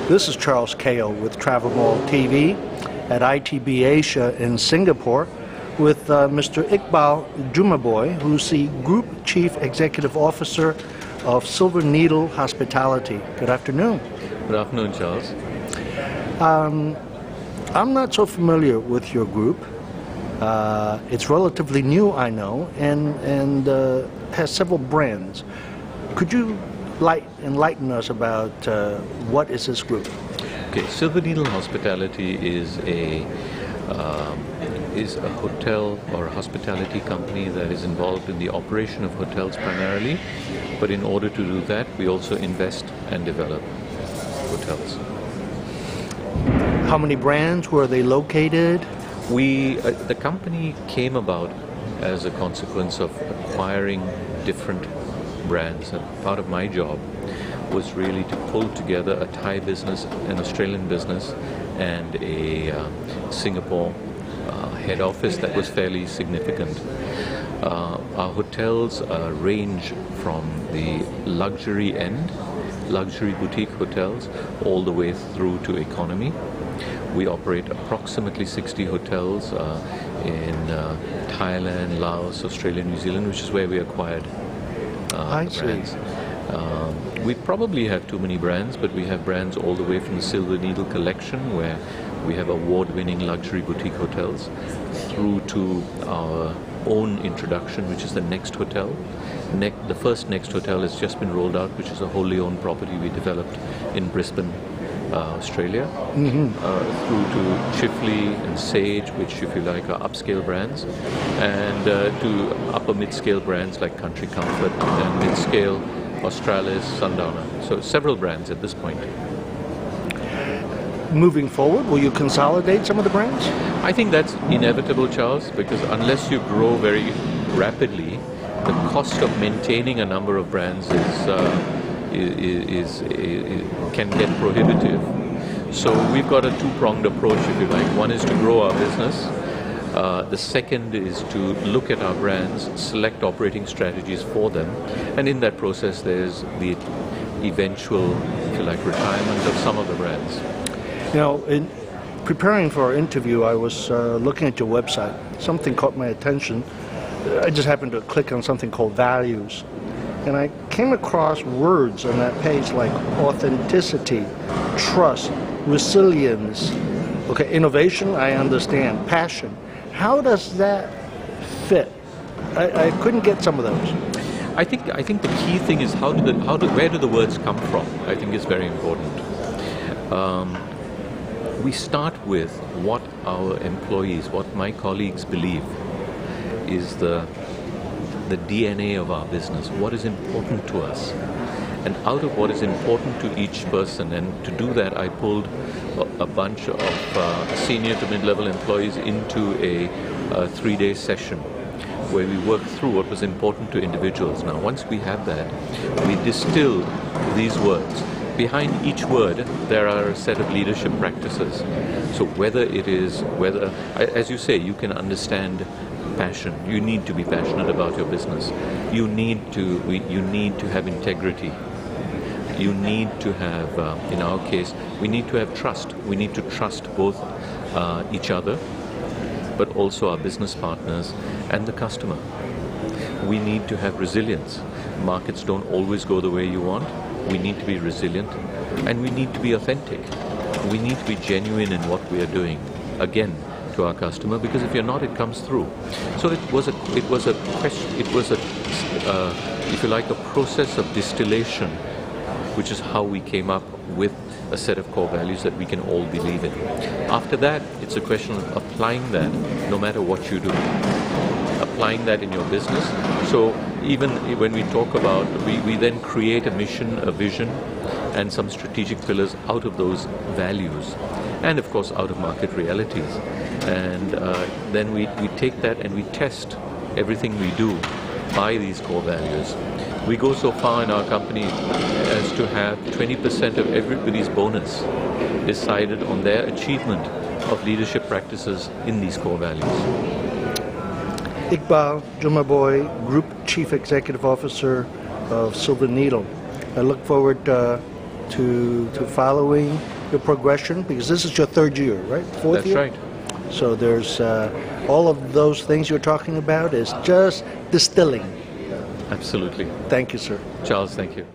This is Charles Kao with TravelMole TV at ITB Asia in Singapore with Mr. Iqbal Jumabhoy, who's the Group Chief Executive Officer of SilverNeedle Hospitality. Good afternoon. Good afternoon, Charles. I'm not so familiar with your group. It's relatively new, I know, and has several brands. Could you enlighten us about what is this group? Okay, SilverNeedle Hospitality is a hotel or a hospitality company that is involved in the operation of hotels primarily, but in order to do that, we also invest and develop hotels. How many brands? Where are they located? The company came about as a consequence of acquiring different brands. And part of my job was really to pull together a Thai business, an Australian business, and a Singapore head office that was fairly significant. Our hotels range from the luxury end, luxury boutique hotels, all the way through to economy. We operate approximately 60 hotels in Thailand, Laos, Australia, New Zealand, which is where we acquired brands. We probably have too many brands, but we have brands all the way from the SilverNeedle collection, where we have award-winning luxury boutique hotels, through to our own introduction, which is the Next Hotel. The first Next Hotel has just been rolled out, which is a wholly owned property we developed in Brisbane, Australia, through to Chifley and Sage, which, if you like, are upscale brands, and to upper mid-scale brands like Country Comfort, and mid-scale Australis, Sundowner. So several brands at this point. Moving forward, will you consolidate some of the brands? I think that's inevitable, Charles, because unless you grow very rapidly, the cost of maintaining a number of brands can get prohibitive. So we've got a two-pronged approach, if you like. One is to grow our business. The second is to look at our brands, select operating strategies for them, and in that process there's the eventual, if you like, retirement of some of the brands. You know, in preparing for our interview, I was looking at your website. Something caught my attention. I just happened to click on something called values. And I came across words on that page like authenticity, trust, resilience. Okay, innovation, I understand. Passion. How does that fit? I couldn't get some of those. I think the key thing is where do the words come from? I think is very important. We start with what our employees, what my colleagues believe is the DNA of our business, what is important to us. And out of what is important to each person, and to do that I pulled a bunch of senior to mid-level employees into a 3-day session where we worked through what was important to individuals. Now once we have that, we distill these words. Behind each word there are a set of leadership practices. So as you say, you can understand passion. You need to be passionate about your business. You need to have integrity. You need to have, in our case, we need to have trust. We need to trust both each other, but also our business partners and the customer. We need to have resilience. Markets don't always go the way you want. We need to be resilient, and we need to be authentic. We need to be genuine in what we are doing. Again, to our customer, because if you're not, it comes through. So it was a if you like, a process of distillation, which is how we came up with a set of core values that we can all believe in. After that, it's a question of applying that no matter what you do. Applying that in your business. So even when we talk about, we then create a mission, a vision, and some strategic pillars out of those values, and of course out of market realities. And then we take that and we test everything we do by these core values. We go so far in our company as to have 20% of everybody's bonus decided on their achievement of leadership practices in these core values. Iqbal Jumabhoy, Group Chief Executive Officer of SilverNeedle. I look forward to following your progression, because this is your third year, right? Fourth year? That's right. So there's all of those things you're talking about is just distilling. Absolutely. Thank you, sir. Charles, thank you.